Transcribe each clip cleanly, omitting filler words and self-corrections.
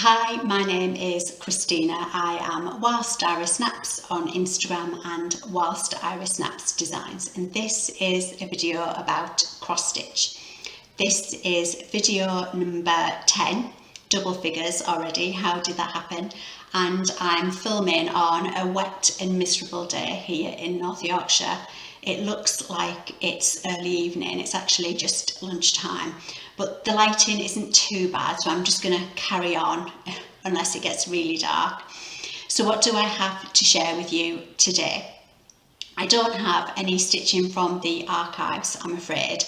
Hi, my name is Christina. I am Whilst Iris Snaps on Instagram and Whilst Iris Snaps Designs, and this is a video about cross stitch. This is video number 10, double figures already. How did that happen? And I'm filming on a wet and miserable day here in North Yorkshire. It looks like it's early evening, it's actually just lunchtime, but the lighting isn't too bad, so I'm just going to carry on unless it gets really dark. So what do I have to share with you today? I don't have any stitching from the archives, I'm afraid.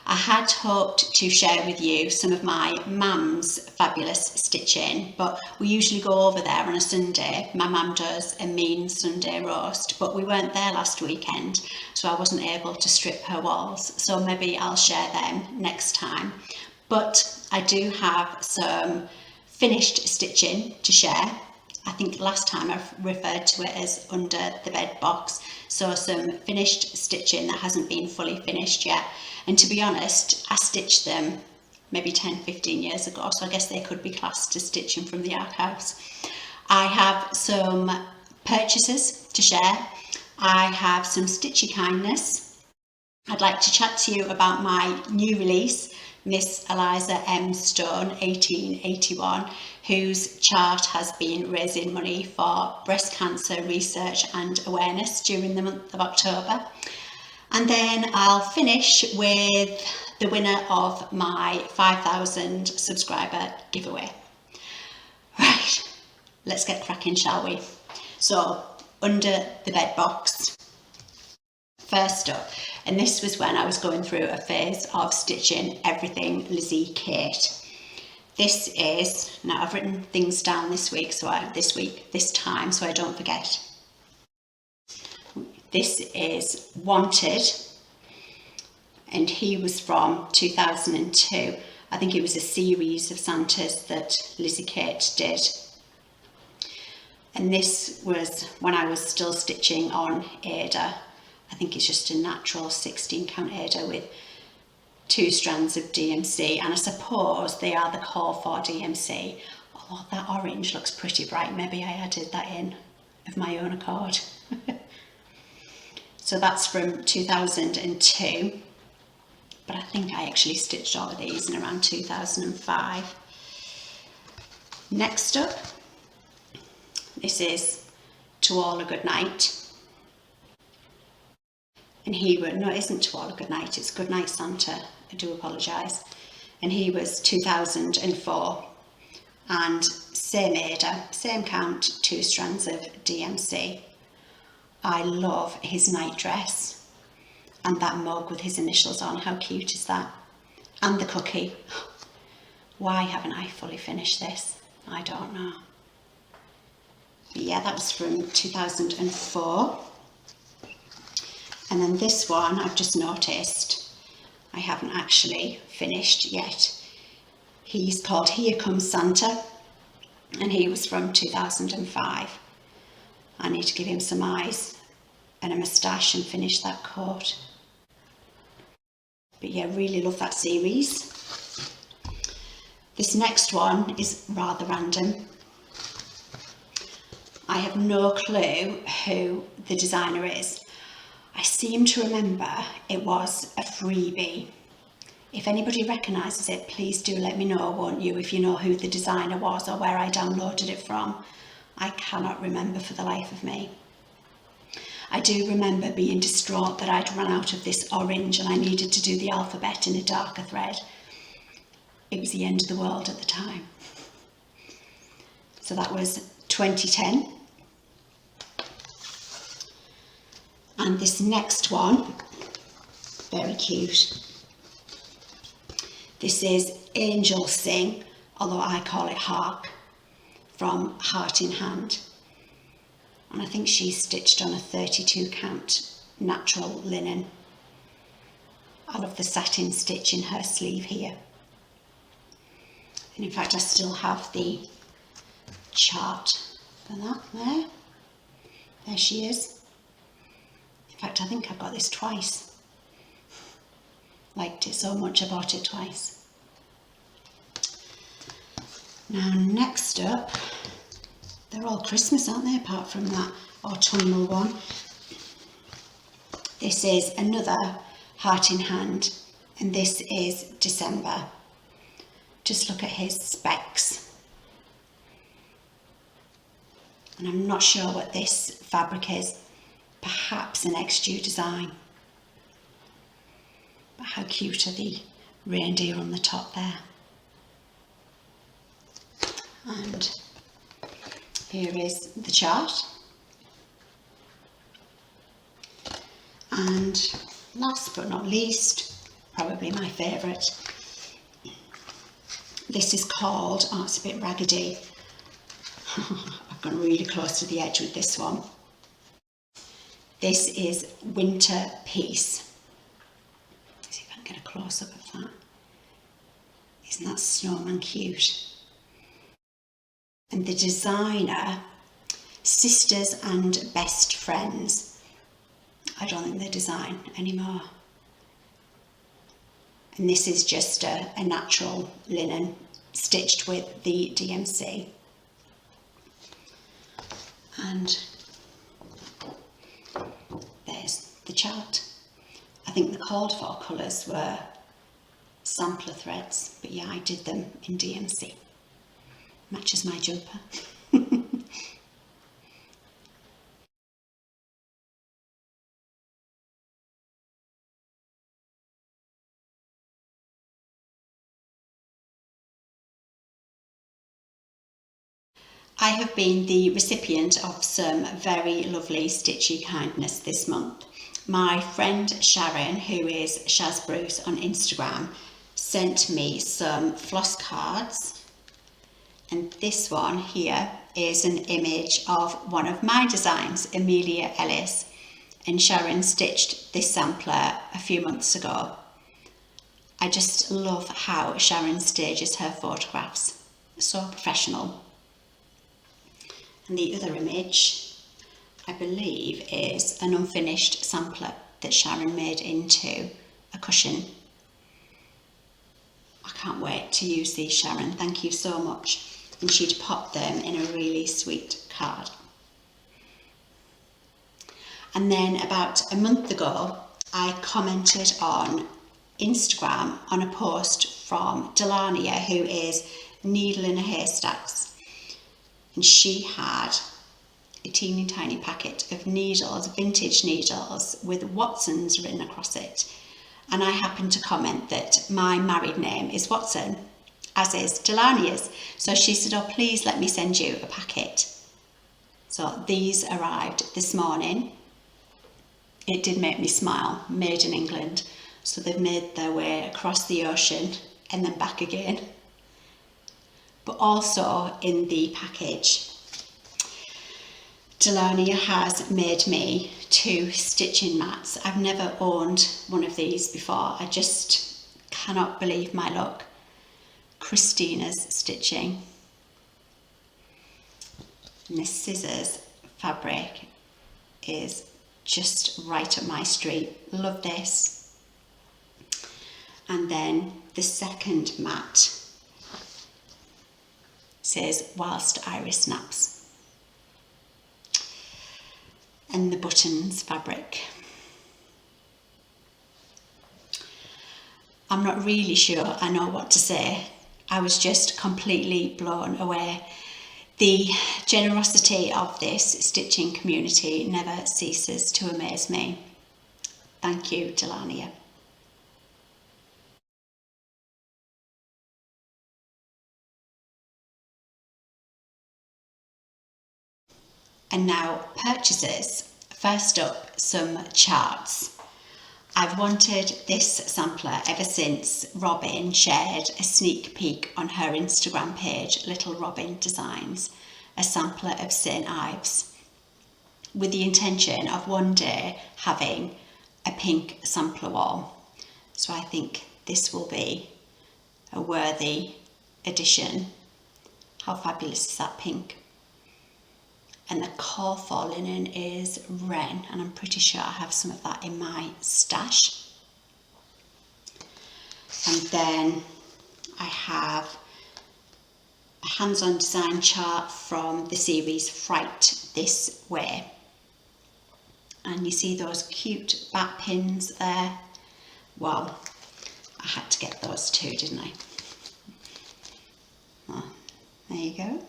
I had hoped to share with you some of my mum's fabulous stitching, but we usually go over there on a Sunday. My mum does a mean Sunday roast, but we weren't there last weekend, so I wasn't able to strip her walls. So maybe I'll share them next time. But I do have some finished stitching to share. I think last time I referred to it as under the bed box. So some finished stitching that hasn't been fully finished yet. And to be honest, I stitched them maybe 10-15 years ago, so I guess they could be classed as stitching from the archives. I have some purchases to share. I have some stitchy kindness. I'd like to chat to you about my new release, Miss Eliza M Stone 1881, whose chart has been raising money for breast cancer research and awareness during the month of October. And then I'll finish with the winner of my 5,000 subscriber giveaway. Right, let's get cracking, shall we? So, under the bed box, first up, and this was when I was going through a phase of stitching everything Lizzie Kate. This is, now I've written things down this time, so I don't forget. This is Wanted, and he was from 2002. I think it was a series of Santas that Lizzie Kate did. And this was when I was still stitching on Ada. I think it's just a natural 16 count Ada with 2 strands of DMC, and I suppose they are the core for DMC. Although that orange looks pretty bright, maybe I added that in of my own accord. So that's from 2002, but I think I actually stitched all of these in around 2005. Next up, this is To All a Good Night. And he was, no, it isn't To All a Good Night, it's Good Night Santa, I do apologise. And he was 2004, and same Ada, same count, 2 strands of DMC. I love his night dress and that mug with his initials on. How cute is that? And the cookie. Why haven't I fully finished this? I don't know. But yeah, that was from 2004. And then this one, I've just noticed I haven't actually finished yet. He's called Here Comes Santa, and he was from 2005. I need to give him some eyes and a moustache and finish that coat. But yeah, really love that series. This next one is rather random. I have no clue who the designer is. I seem to remember it was a freebie. If anybody recognises it, please do let me know, won't you, if you know who the designer was or where I downloaded it from. I cannot remember for the life of me. I do remember being distraught that I'd run out of this orange and I needed to do the alphabet in a darker thread. It was the end of the world at the time. So that was 2010. And this next one, very cute. This is Angel Sing, although I call it Hark, from Heart in Hand. And I think she's stitched on a 32 count natural linen. I love the satin stitch in her sleeve here. And in fact, I still have the chart for that there. There she is. In fact, I think I've got this twice. Liked it so much I bought it twice. Now next up, they're all Christmas, aren't they, apart from that autumnal one. This is another heart in hand, and this is December. Just look at his specs. And I'm not sure what this fabric is, perhaps an XG design. But how cute are the reindeer on the top there. And here is the chart. And last but not least, probably my favourite, this is called, oh it's a bit raggedy, I've gone really close to the edge with this one. This is Winter Peace. Let's see if I can get a close up of that. Isn't that snowman cute? And the designer, Sisters and Best Friends. I don't think they design anymore. And this is just a natural linen stitched with the DMC. And there's the chart. I think the called for colours were sampler threads, but yeah, I did them in DMC. Matches my jumper. I have been the recipient of some very lovely stitchy kindness this month. My friend Sharon, who is Shaz Bruce on Instagram, sent me some floss cards, and this one here is an image of one of my designs, Amelia Ellis, and Sharon stitched this sampler a few months ago. I just love how Sharon stages her photographs, so professional. And the other image, I believe, is an unfinished sampler that Sharon made into a cushion. I can't wait to use these, Sharon. Thank you so much. And she'd popped them in a really sweet card. And then about a month ago, I commented on Instagram on a post from Delania, who is Needle in a Haystacks. And she had a teeny tiny packet of needles, vintage needles, with Watson's written across it. And I happened to comment that my married name is Watson, as is Delania's. So she said, oh, please let me send you a packet. So these arrived this morning. It did make me smile, made in England. So they've made their way across the ocean and then back again. But also in the package, Delania has made me 2 stitching mats. I've never owned one of these before. I just cannot believe my luck. Christina's stitching. And this scissors fabric is just right up my street. Love this. And then the second mat says whilst Iris snaps, and the buttons fabric. I'm not really sure I know what to say. I was just completely blown away. The generosity of this stitching community never ceases to amaze me. Thank you, Delania. And now purchases. First up, some charts. I've wanted this sampler ever since Robin shared a sneak peek on her Instagram page, Little Robin Designs, a sampler of St. Ives, with the intention of one day having a pink sampler wall. So I think this will be a worthy addition. How fabulous is that pink? And the core for linen is Wren, and I'm pretty sure I have some of that in my stash. And then I have a hands-on design chart from the series Fright This Way. And you see those cute back pins there. Wow, I had to get those too, didn't I? Oh, there you go.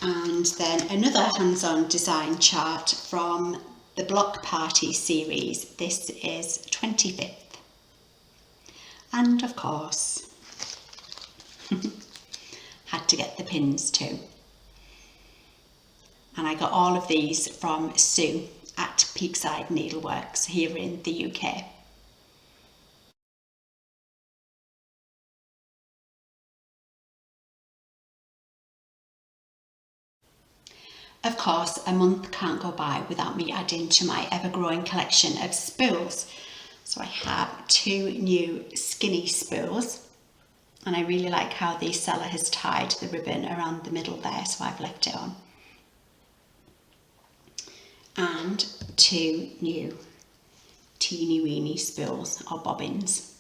And then another hands-on design chart from the Block Party series. This is 25th. And of course, had to get the pins too. And I got all of these from Sue at Peakside Needleworks here in the UK. Of course, a month can't go by without me adding to my ever-growing collection of spools. So I have 2 new skinny spools, and I really like how the seller has tied the ribbon around the middle there, so I've left it on. And 2 new teeny weeny spools or bobbins.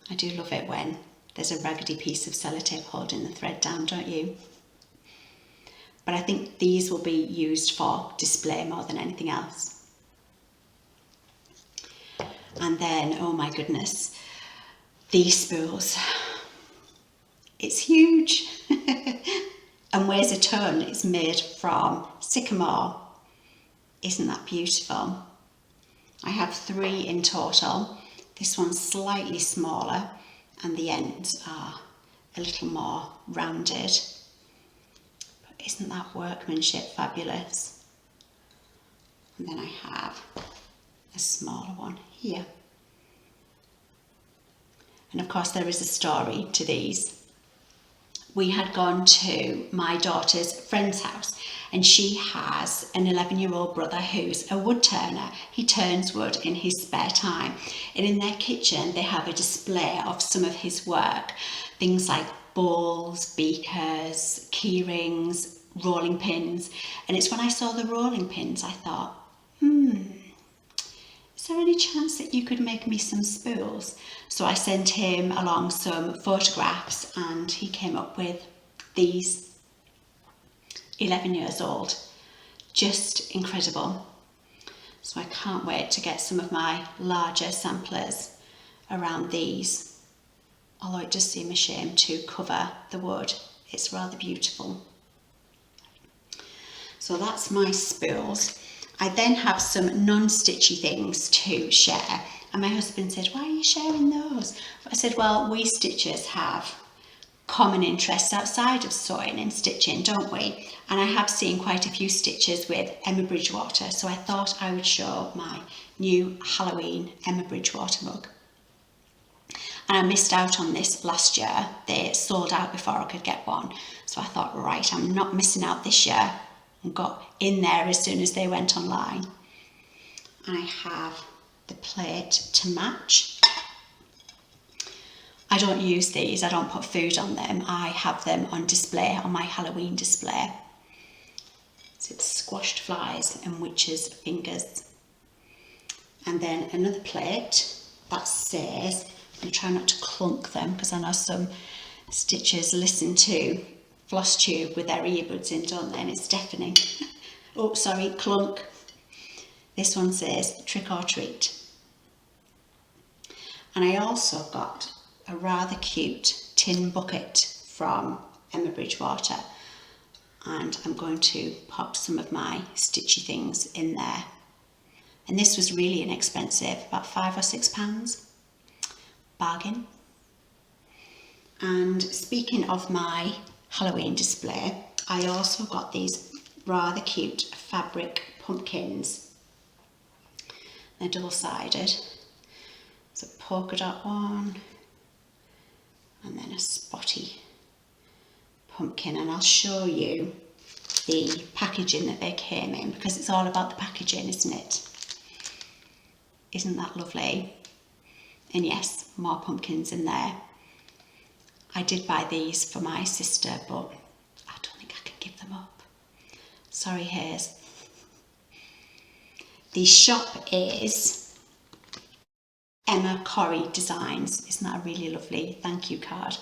I do love it when there's a raggedy piece of sellotape holding the thread down, don't you? But I think these will be used for display more than anything else. And then, oh my goodness, these spools. It's huge and weighs a ton. It's made from sycamore. Isn't that beautiful? I have 3 in total. This one's slightly smaller and the ends are a little more rounded. Isn't that workmanship fabulous? And then I have a smaller one here. And of course there is a story to these. We had gone to my daughter's friend's house and she has an 11-year-old brother who's a wood turner. He turns wood in his spare time. And in their kitchen they have a display of some of his work. Things like bowls, beakers, key rings, rolling pins. And it's when I saw the rolling pins I thought, is there any chance that you could make me some spools? So I sent him along some photographs and he came up with these. 11 years old. Just incredible. So I can't wait to get some of my larger samplers around these. Although it does seem a shame to cover the wood. It's rather beautiful. So that's my spools. I then have some non-stitchy things to share. And my husband said, why are you sharing those? I said, well, we stitchers have common interests outside of sewing and stitching, don't we? And I have seen quite a few stitches with Emma Bridgewater, so I thought I would show my new Halloween Emma Bridgewater mug. And I missed out on this last year. They sold out before I could get one. So I thought, right, I'm not missing out this year. And got in there as soon as they went online. And I have the plate to match. I don't use these, I don't put food on them. I have them on display, on my Halloween display. So it's squashed flies and witches' fingers. And then another plate that says, I'm going to try not to clunk them because I know some stitchers listen to Flosstube with their earbuds in, don't they? And it's deafening. Oh, sorry, clunk. This one says trick or treat. And I also got a rather cute tin bucket from Emma Bridgewater. And I'm going to pop some of my stitchy things in there. And this was really inexpensive, about £5 or £6. Bargain. And speaking of my Halloween display, I also got these rather cute fabric pumpkins. They're double-sided. It's a polka dot one and then a spotty pumpkin, and I'll show you the packaging that they came in because it's all about the packaging, isn't it? Isn't that lovely? And yes, more pumpkins in there. I did buy these for my sister, but I don't think I can give them up. Sorry, Hayes. The shop is Emma Corrie Designs. Isn't that a really lovely thank you card?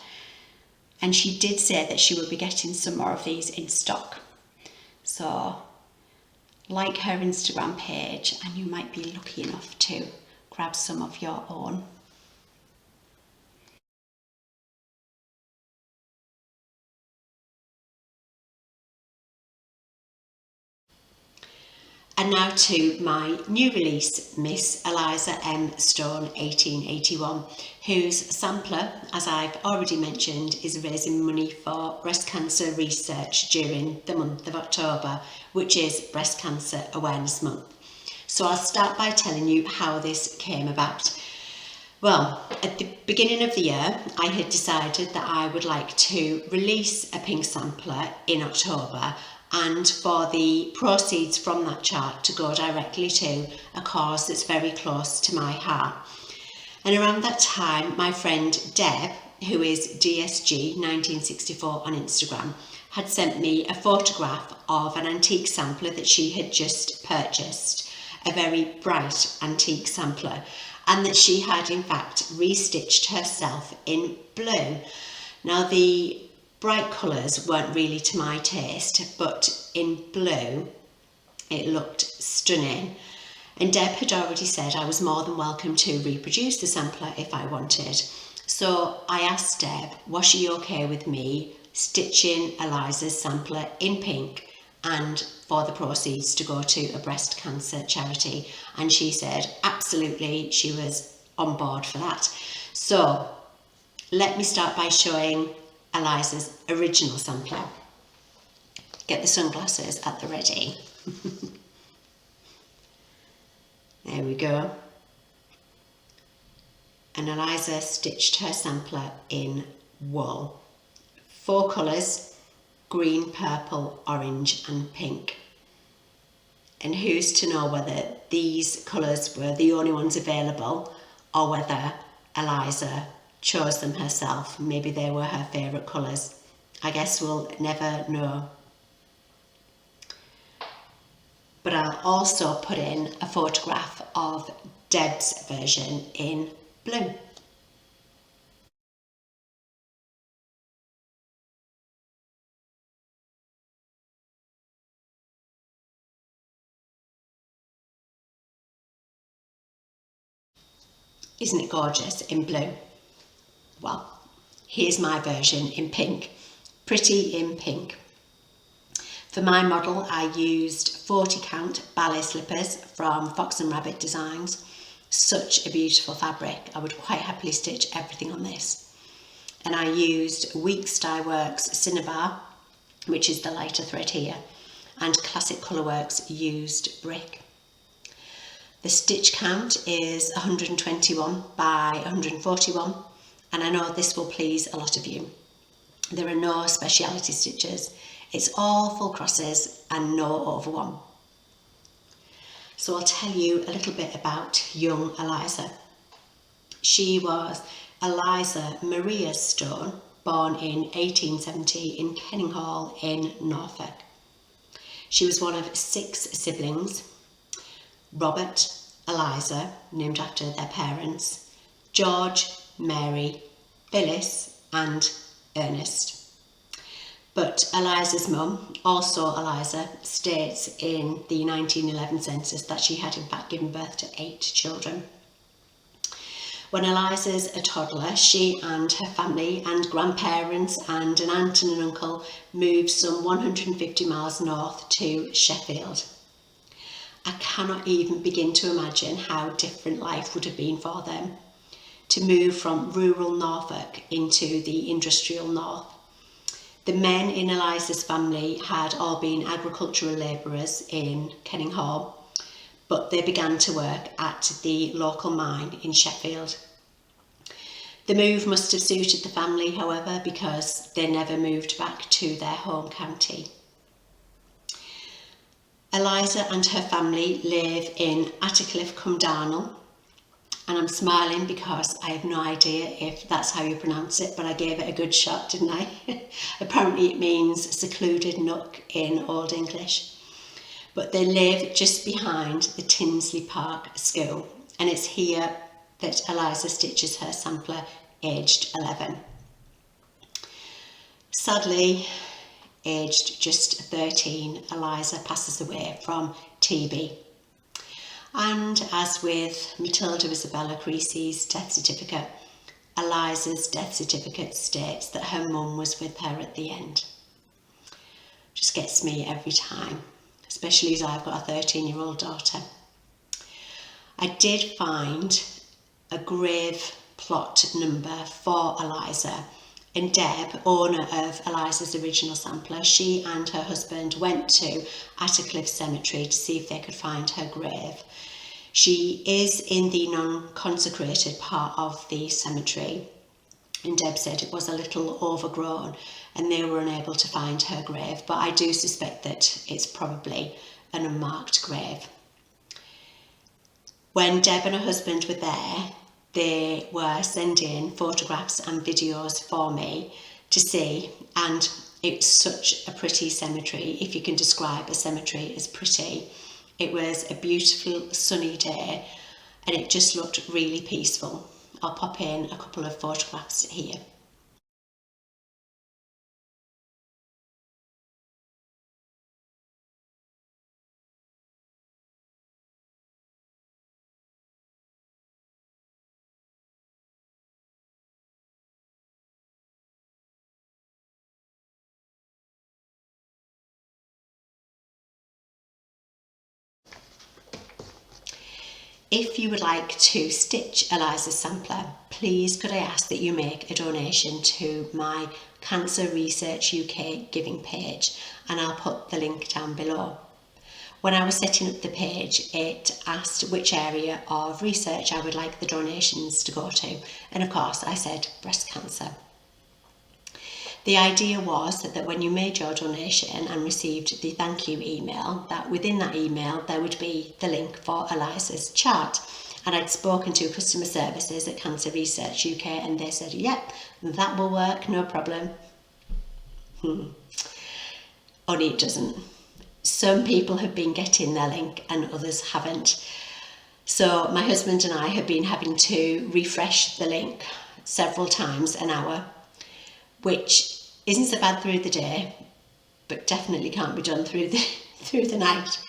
And she did say that she will be getting some more of these in stock. So like her Instagram page and you might be lucky enough to grab some of your own. And now to my new release, Miss Eliza M Stone 1881, whose sampler, as I've already mentioned, is raising money for breast cancer research during the month of October, which is Breast Cancer Awareness Month. So I'll start by telling you how this came about. Well, at the beginning of the year, I had decided that I would like to release a pink sampler in October, and for the proceeds from that chart to go directly to a cause that's very close to my heart. And around that time, my friend Deb, who is DSG1964 on Instagram, had sent me a photograph of an antique sampler that she had just purchased, a very bright antique sampler, and that she had in fact restitched herself in blue. Now the bright colours weren't really to my taste, but in blue it looked stunning. And Deb had already said I was more than welcome to reproduce the sampler if I wanted. So I asked Deb, was she okay with me stitching Eliza's sampler in pink and for the proceeds to go to a breast cancer charity? And she said absolutely, she was on board for that. So let me start by showing Eliza's original sampler. Get the sunglasses at the ready. There we go. And Eliza stitched her sampler in wool. 4 colours: green, purple, orange and pink. And who's to know whether these colours were the only ones available or whether Eliza chose them herself. Maybe they were her favourite colours. I guess we'll never know. But I'll also put in a photograph of Deb's version in blue. Isn't it gorgeous in blue? Well, here's my version in pink. Pretty in pink. For my model, I used 40 count ballet slippers from Fox and Rabbit Designs. Such a beautiful fabric. I would quite happily stitch everything on this. And I used Weeks Dye Works Cinnabar, which is the lighter thread here, and Classic Colorworks used brick. The stitch count is 121 by 141, and I know this will please a lot of you. There are no speciality stitches. It's all full crosses and no over one. So I'll tell you a little bit about young Eliza. She was Eliza Maria Stone, born in 1870 in Kenninghall in Norfolk. She was one of 6 siblings: Robert, Eliza, named after their parents, George, Mary, Phyllis and Ernest. But Eliza's mum, also Eliza, states in the 1911 census that she had in fact given birth to 8 children. When Eliza's a toddler, she and her family and grandparents and an aunt and an uncle moved some 150 miles north to Sheffield. I cannot even begin to imagine how different life would have been for them to move from rural Norfolk into the industrial north. The men in Eliza's family had all been agricultural labourers in Kenninghall, but they began to work at the local mine in Sheffield. The move must have suited the family, however, because they never moved back to their home county. Eliza and her family live in Attercliffe-cum-Darnell, and I'm smiling because I have no idea if that's how you pronounce it, but I gave it a good shot, didn't I? Apparently it means secluded nook in Old English. But they live just behind the Tinsley Park School, and it's here that Eliza stitches her sampler aged 11. Sadly, aged just 13, Eliza passes away from TB. And as with Matilda Isabella Creasy's death certificate, Eliza's death certificate states that her mum was with her at the end. Just gets me every time, especially as I've got a 13-year-old daughter. I did find a grave plot number for Eliza, and Deb, owner of Eliza's original sampler, she and her husband went to Attercliffe Cemetery to see if they could find her grave. She is in the non-consecrated part of the cemetery, and Deb said it was a little overgrown and they were unable to find her grave, but I do suspect that it's probably an unmarked grave. When Deb and her husband were there, they were sending photographs and videos for me to see, and it's such a pretty cemetery, if you can describe a cemetery as pretty. It was a beautiful sunny day and it just looked really peaceful. I'll pop in a couple of photographs here. If you would like to stitch Eliza's sampler, please could I ask that you make a donation to my Cancer Research UK giving page, and I'll put the link down below. When I was setting up the page, it asked which area of research I would like the donations to go to, and of course I said breast cancer. The idea was that when you made your donation and received the thank you email, that within that email there would be the link for Eliza's chart. And I'd spoken to customer services at Cancer Research UK and they said, yep, that will work, no problem. Only it doesn't. Some people have been getting their link and others haven't. So my husband and I have been having to refresh the link several times an hour, which isn't so bad through the day, but definitely can't be done through the night.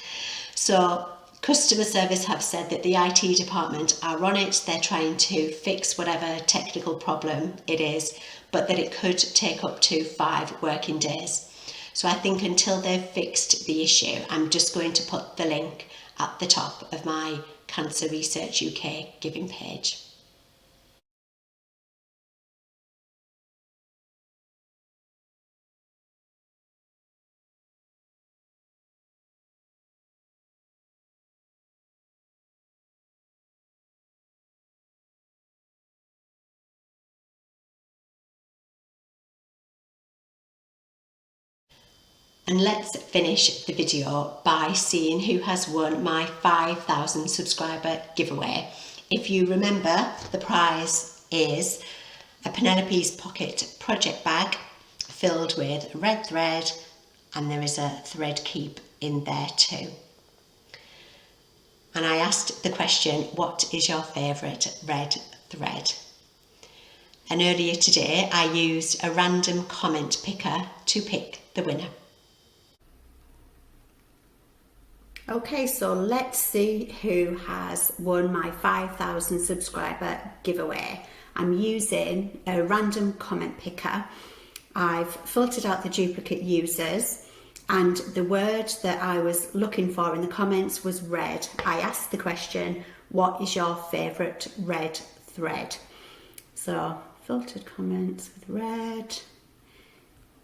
So customer service have said that the IT department are on it. They're trying to fix whatever technical problem it is, but that it could take up to 5 working days. So I think until they've fixed the issue, I'm just going to put the link at the top of my Cancer Research UK giving page. And let's finish the video by seeing who has won my 5,000 subscriber giveaway. If you remember, the prize is a Penelope's Pocket project bag filled with red thread, and there is a thread keep in there too. And I asked the question, what is your favourite red thread? And earlier today I used a random comment picker to pick the winner. Okay, so let's see who has won my 5,000 subscriber giveaway. I'm using a random comment picker. I've filtered out the duplicate users, and the word that I was looking for in the comments was red. I asked the question, what is your favourite red thread? So filtered comments with red,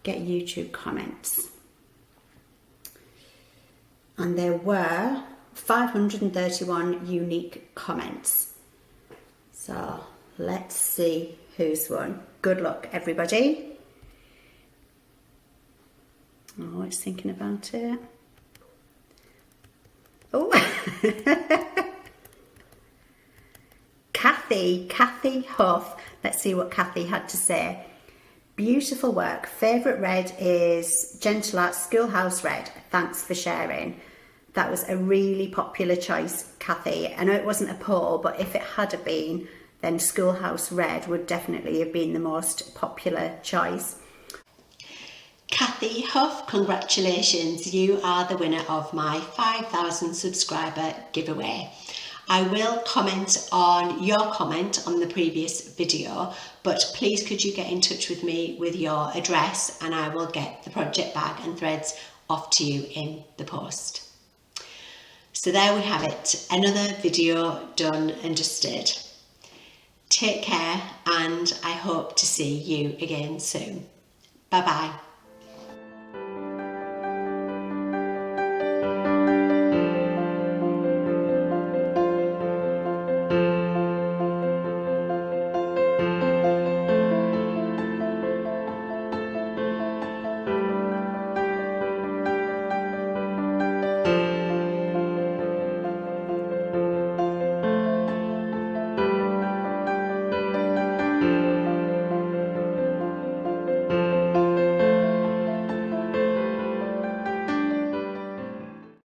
get YouTube comments. And there were 531 unique comments. So let's see who's won. Good luck, everybody. Oh, it's thinking about it. Oh, Kathy Huff. Let's see what Kathy had to say. Beautiful work. Favourite red is Gentle Art Schoolhouse Red. Thanks for sharing. That was a really popular choice, Kathy. I know it wasn't a poll, but if it had been, then Schoolhouse Red would definitely have been the most popular choice. Kathy Huff, congratulations, you are the winner of my 5,000 subscriber giveaway. I will comment on your comment on the previous video, but please could you get in touch with me with your address and I will get the project bag and threads off to you in the post. So there we have it, another video done and dusted. Take care and I hope to see you again soon. Bye bye.